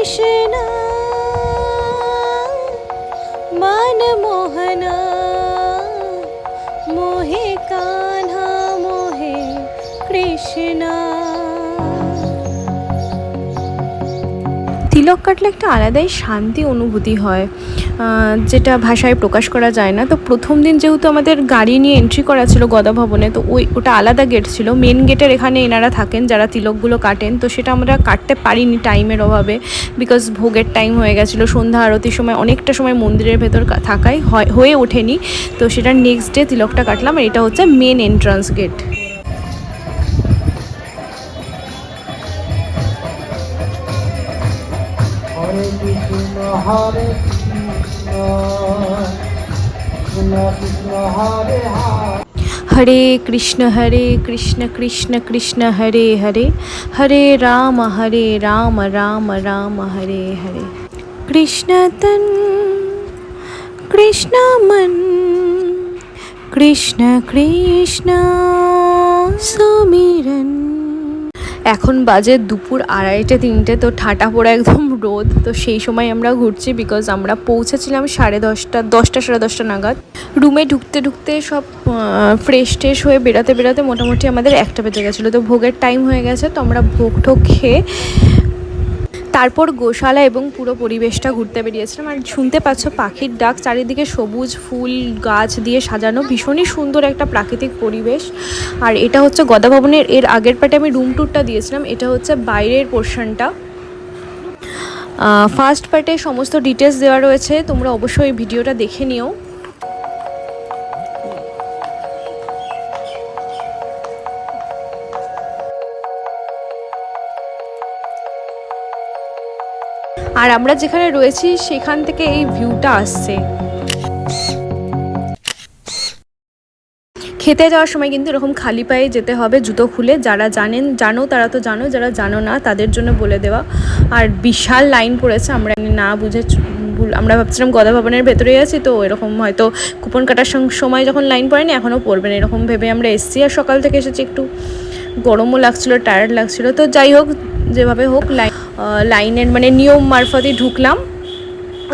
कृष्ण मनमोहना मोहे कान्हा मोहे कृष्णा। তিলক কাটলে একটা আলাদাই শান্তি অনুভূতি হয়, যেটা ভাষায় প্রকাশ করা যায় না। তো প্রথম দিন যেহেতু আমাদের গাড়ি নিয়ে এন্ট্রি করা ছিল গদা ভবনে, তো ওটা আলাদা গেট ছিল। মেন গেটের এখানে এনারা থাকেন যারা তিলকগুলো কাটেন, তো সেটা আমরা কাটতে পারিনি টাইমের অভাবে, বিকজ ভোগের টাইম হয়ে গেছিলো। সন্ধ্যা আরতির সময় অনেকটা সময় মন্দিরের ভেতর থাকায় হয়ে ওঠেনি, তো সেটা নেক্সট ডে তিলকটা কাটলাম। আর এটা হচ্ছে মেন এন্ট্রান্স গেট। हरे कृष्ण कृष्ण कृष्ण हरे हरे, हरे राम राम राम हरे हरे। कृष्ण तन कृष्ण मन कृष्ण कृष्ण सुमिरन। এখন বাজে দুপুর 2:30-3টে, তো ঠাটা পড়া একদম রোদ। তো সেই সময় আমরা ঘুরছি, বিকজ আমরা পৌঁছেছিলাম 10:30 সাড়ে 10টা নাগাদ। রুমে ঢুকতে ঢুকতে সব ফ্রেশ ট্রেশ হয়ে বেরাতে মোটামুটি আমাদের 1টা বেজে গেছিলো। তো ভোগের টাইম হয়ে গেছে, তো আমরা ভোগ ঠোক খেয়ে তারপর গোশালা এবং পুরো পরিবেশটা ঘুরতে বেরিয়েছিলাম। আর শুনতে পাচ্ছ পাখির ডাক, চারিদিকে সবুজ ফুল গাছ দিয়ে সাজানো, ভীষণই সুন্দর একটা প্রাকৃতিক পরিবেশ। আর এটা হচ্ছে গদা ভবনের এর আগের পার্টে আমি রুম ট্যুরটা দিয়েছিলাম, এটা হচ্ছে বাইরের পোর্শনটা। ফার্স্ট পার্টে সমস্ত ডিটেলস দেওয়া রয়েছে, তোমরা অবশ্যই ভিডিওটা দেখে নিও। আর আমরা যেখানে রয়েছি সেখান থেকে এই ভিউটা আসছে। খেতে যাওয়ার সময় কিন্তু এরকম খালি পায়ে যেতে হবে, জুতো খুলে। যারা জানো তারা তো জানো, যারা জানো না তাদের জন্য বলে দেওয়া। আর বিশাল লাইন পড়েছে, আমরা না বুঝে আমরা ভাবছিলাম গদা ভবনের ভেতরেই আছি, তো এরকম হয়তো কুপন কাটার সময় যখন লাইন পড়েনি এখনও পড়বে না, এরকম ভেবে আমরা এসেছি। আর সকাল থেকে এসেছি, একটু গরমও লাগছিলো, টায়ার্ড লাগছিলো। তো যাই হোক, যেভাবে হোক লাইনের মানে নিয়ম মারফতই ঢুকলাম।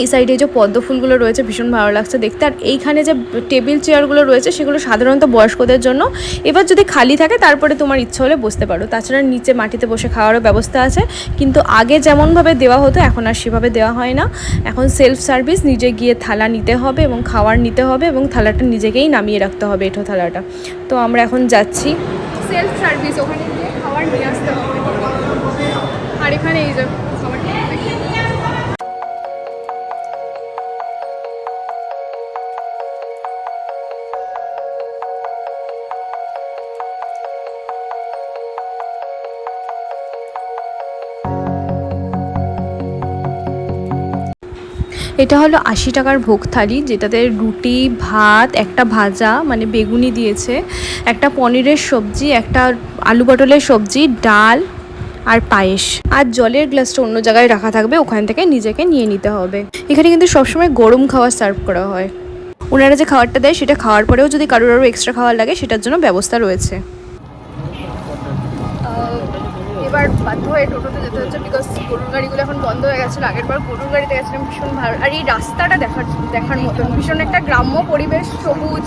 এই সাইডে যে পদ্ম ফুলগুলো রয়েছে ভীষণ ভালো লাগছে দেখতে। আর এইখানে যে টেবিল চেয়ারগুলো রয়েছে সেগুলো সাধারণত বয়স্কদের জন্য। এবার যদি খালি থাকে তারপরে তোমার ইচ্ছে হলে বসতে পারো, তাছাড়া নিচে মাটিতে বসে খাওয়ারও ব্যবস্থা আছে। কিন্তু আগে যেমনভাবে দেওয়া হতো এখন আর সেভাবে দেওয়া হয় না, এখন সেলফ সার্ভিস, নিজে গিয়ে থালা নিতে হবে এবং খাবার নিতে হবে, এবং থালাটা নিজেকেই নামিয়ে রাখতে হবে, এঁঠো থালাটা। তো আমরা এখন যাচ্ছি সেলফ সার্ভিস, ওখানে গিয়ে খাবার নিয়ে আসতে হবে। আর এখানে এই যে এটা হলো 80 টাকার ভোগ থালি, যেটাতে রুটি, ভাত, একটা ভাজা মানে বেগুনি দিয়েছে, একটা পনিরের সবজি, একটা আলু পটলের সবজি, ডাল আর পায়েস। আর জলের গ্লাসটা অন্য জায়গায় রাখা থাকবে, ওখান থেকে নিজেকে নিয়ে নিতে হবে। এখানে কিন্তু সবসময় গরম খাবার সার্ভ করা হয়। ওনারা যে খাবারটা দেয় সেটা খাওয়ার পরেও যদি কারোর আরও এক্সট্রা খাবার লাগে সেটার জন্য ব্যবস্থা রয়েছে। এবার বাধ্য হয়ে টোটোতে যেতে হচ্ছে, বিকজ গরুর গাড়িগুলো এখন বন্ধ হয়ে গেছিলো। আগের বার গরুর গাড়িতে গেছিলাম, ভীষণ ভালো। আর এই রাস্তাটা দেখার মতন, ভীষণ একটা গ্রাম্য পরিবেশ, সবুজ,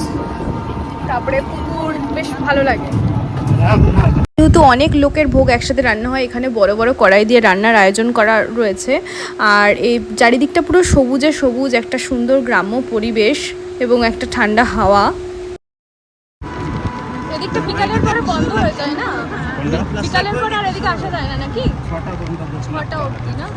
তারপরে পুকুর, বেশ ভালো লাগে। যেহেতু অনেক লোকের ভোগ একসাথে রান্না হয়, এখানে বড় বড় কড়াই দিয়ে রান্নার আয়োজন করা রয়েছে। আর এই চারিদিকটা পুরো সবুজে সবুজ, একটা সুন্দর গ্রাম্য পরিবেশ এবং একটা ঠান্ডা হাওয়া। এদিকটা বিকালের পরে বন্ধ হয়ে যায় না, বিকালের পরে আর এদিকে আসা যায় না নাকি? 6টা অবধি না?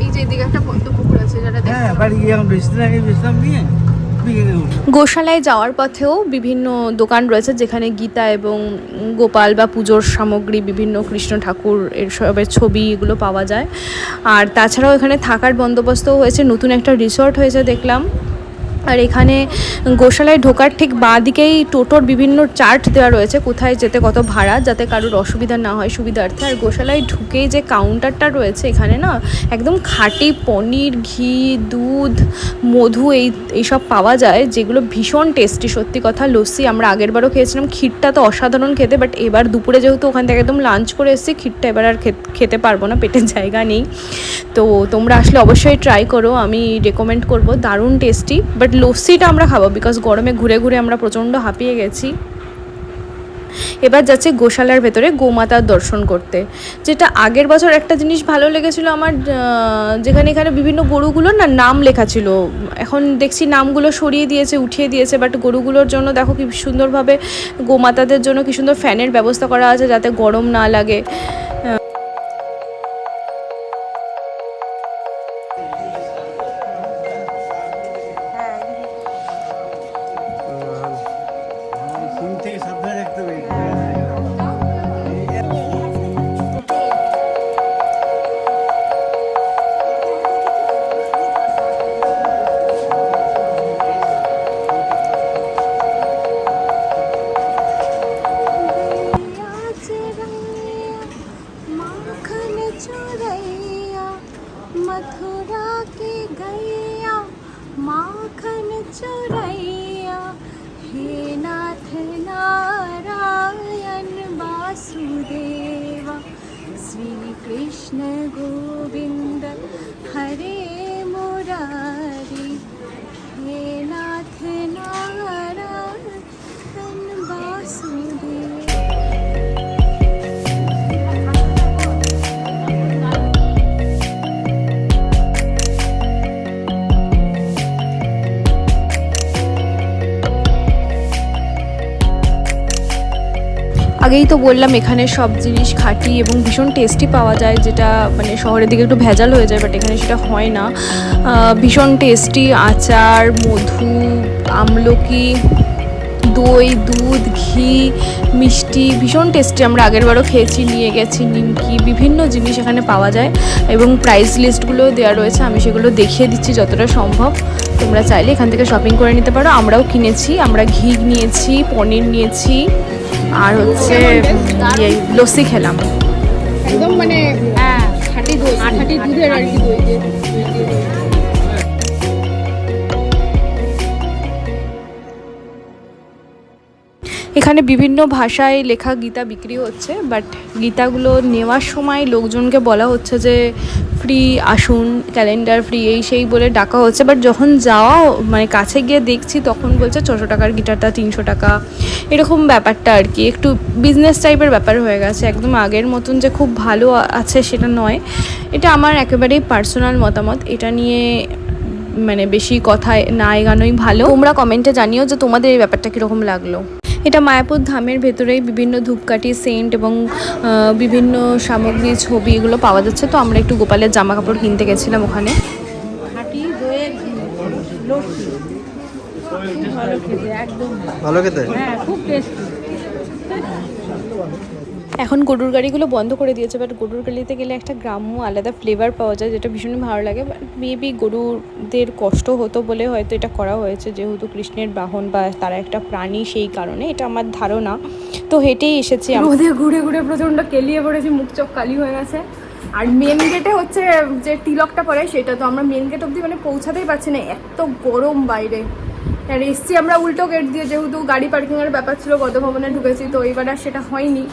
এই যে এদিকে একটা পদ্ম পুকুর আছে, যেটা গোশালায় যাওয়ার পথেও বিভিন্ন দোকান রয়েছে, যেখানে গীতা এবং গোপাল বা পুজোর সামগ্রী, বিভিন্ন কৃষ্ণ ঠাকুর এর সবের ছবি এগুলো পাওয়া যায়। আর তাছাড়াও এখানে থাকার বন্দোবস্তও হয়েছে, নতুন একটা রিসর্ট হয়েছে দেখলাম। আর এখানে গোশালায় ঢোকার ঠিক বাঁ দিকেই টোটোর বিভিন্ন চার্ট দেওয়া রয়েছে কোথায় যেতে কত ভাড়া, যাতে কারোর অসুবিধা না হয় সুবিধার্থে। আর গোশালায় ঢুকেই যে কাউন্টারটা রয়েছে এখানে না একদম খাঁটি পনির, ঘি, দুধ, মধু এইসব পাওয়া যায়, যেগুলো ভীষণ টেস্টি সত্যি কথা। লস্যি আমরা আগেরবারও খেয়েছিলাম, ক্ষীরটা তো অসাধারণ খেতে, বাট এবার দুপুরে যেহেতু ওখান থেকে একদম লাঞ্চ করে এসেছি, ক্ষীরটা এবার আর খেতে পারবো না, পেটের জায়গা নেই। তো তোমরা আসলে অবশ্যই ট্রাই করো, আমি রেকমেন্ড করবো, দারুণ টেস্টি। বাট লস্যিটা আমরা খাবো বিকজ গরমে ঘুরে ঘুরে আমরা প্রচণ্ড হাঁপিয়ে গেছি। এবার যাচ্ছে গোশালার ভেতরে গোমাতার দর্শন করতে। যেটা আগের বছর একটা জিনিস ভালো লেগেছিলো আমার, যেখানে এখানে বিভিন্ন গরুগুলোর না নাম লেখা ছিল, এখন দেখছি নামগুলো সরিয়ে দিয়েছে, উঠিয়ে দিয়েছে, বাট গরুগুলোর জন্য দেখো কি সুন্দরভাবে গোমাতাদের জন্য কি সুন্দর ফ্যানের ব্যবস্থা করা আছে যাতে গরম না লাগে। मथुरा के गैया माखन चुरैया, हे नाथ नारायण वासुदेवा, श्री कृष्ण गोविंद हरे मुरारी, हे नाथ नारायण वासुदेवा। আগেই তো বললাম এখানে সব জিনিস খাঁটি এবং ভীষণ টেস্টি পাওয়া যায়, যেটা মানে শহরের দিকে একটু ভেজাল হয়ে যায়, বাট এখানে সেটা হয় না। ভীষণ টেস্টি আচার, মধু, আমলকি, দই, দুধ, ঘি, মিষ্টি ভীষণ টেস্টি। আমরা আগেরবারও খেয়েছি, নিয়ে গেছি নিমকি, বিভিন্ন জিনিস এখানে পাওয়া যায় এবং প্রাইস লিস্টগুলো দেওয়া রয়েছে, আমি সেগুলো দেখিয়ে দিচ্ছি যতটা সম্ভব। তোমরা চাইলে এখান থেকে শপিং করে নিতে পারো। আমরাও কিনেছি, আমরা ঘি নিয়েছি, পনির নিয়েছি, আর হচ্ছে লস্যি খেলাম একদম মানে খাঁটি দই, খাঁটি দুধের আর কি দই যে। এখানে বিভিন্ন ভাষায় লেখা গীতা বিক্রি হচ্ছে, বাট গীতাগুলো নেওয়ার সময় লোকজনকে বলা হচ্ছে যে ফ্রি আসুন, ক্যালেন্ডার ফ্রি, এই সেই বলে ডাকা হচ্ছে, বাট যখন যাওয়া মানে কাছে গিয়ে দেখছি তখন বলছে 600 টাকার গিটারটা 300 টাকা, এরকম ব্যাপারটা আর কি একটু বিজনেস টাইপের ব্যাপার হয়ে গেছে। একদম আগের মতন যে খুব ভালো আছে সেটা নয়, এটা আমার একেবারেই পার্সোনাল মতামত। এটা নিয়ে মানে বেশি কথায় না এগানোই ভালো। তোমরা কমেন্টে জানিও যে তোমাদের এই ব্যাপারটা কীরকম লাগলো। এটা মায়াপুর ধামের ভেতরেই বিভিন্ন ধূপকাঠি, সেন্ট এবং বিভিন্ন সামগ্রী, ছবি এগুলো পাওয়া যাচ্ছে। তো আমরা একটু গোপালের জামা কাপড় কিনতে গেছিলাম ওখানে। ভালো খেতে, হ্যাঁ খুব টেস্টি। এখন গরুর গাড়িগুলো বন্ধ করে দিয়েছে, বাট গরুর গাড়িতে গেলে একটা গ্রাম্য আলাদা ফ্লেভার পাওয়া যায়, যেটা ভীষণ ভালো লাগে। মেবি গরুদের কষ্ট হতো বলে হয়তো এটা করা হয়েছে, যেহেতু কৃষ্ণের বাহন বা তারা একটা প্রাণী, সেই কারণে এটা আমার ধারণা। তো হেঁটেই এসেছি, রোদে ঘুরে ঘুরে প্রচণ্ড কেলিয়ে পড়েছি, মুখ চোখ কালি হয়ে গেছে। আর মেন গেটে হচ্ছে যে টিলকটা পড়ে, সেটা তো আমরা মেন গেট অবধি মানে পৌঁছাতেই পারছি না, এত গরম বাইরে। আর এসছি আমরা উল্টো গেট দিয়ে, যেহেতু গাড়ি পার্কিংয়ের ব্যাপার ছিল, গদভবনে ঢুকেছি, তো এইবার আর সেটা হয়নি।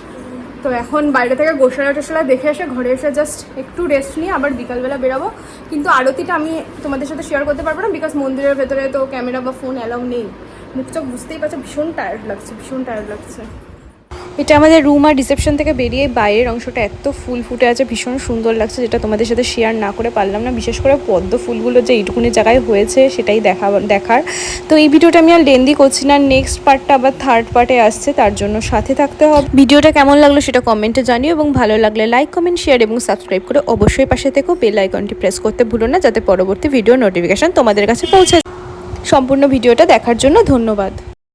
তো এখন বাইরে থেকে গোশালা টোশালা দেখে এসে ঘরে এসে জাস্ট একটু রেস্ট নিয়ে আবার বিকালবেলা বেরাবো। কিন্তু আরতিটা আমি তোমাদের সাথে শেয়ার করতে পারবো না, বিকজ মন্দিরের ভেতরে তো ক্যামেরা বা ফোন অ্যালাউ নেই। মুখ চোখ বুঝতেই পারছো, ভীষণ টায়ার্ড লাগছে, ভীষণ টায়ার্ড লাগছে। এটা আমাদের রুম আর রিসেপশন থেকে বেরিয়ে বাইরের অংশটা এত ফুল ফুটে আছে, ভীষণ সুন্দর লাগছে, যেটা তোমাদের সাথে শেয়ার না করে পারলাম না। বিশেষ করে পদ্ম ফুলগুলো যে এইটুকুনি জায়গায় হয়েছে সেটাই দেখার। তো এই ভিডিওটা আমি আর লেন্দি করছি না, নেক্সট পার্টটা আবার থার্ড পার্টে আসছে, তার জন্য সাথে থাকতে হবে। ভিডিওটা কেমন লাগলো সেটা কমেন্টে জানিও, এবং ভালো লাগলে লাইক, কমেন্ট, শেয়ার এবং সাবস্ক্রাইব করে অবশ্যই পাশে থেকো। বেল আইকনটি প্রেস করতে ভুলো না, যাতে পরবর্তী ভিডিও নোটিফিকেশন তোমাদের কাছে পৌঁছে। সম্পূর্ণ ভিডিওটা দেখার জন্য ধন্যবাদ।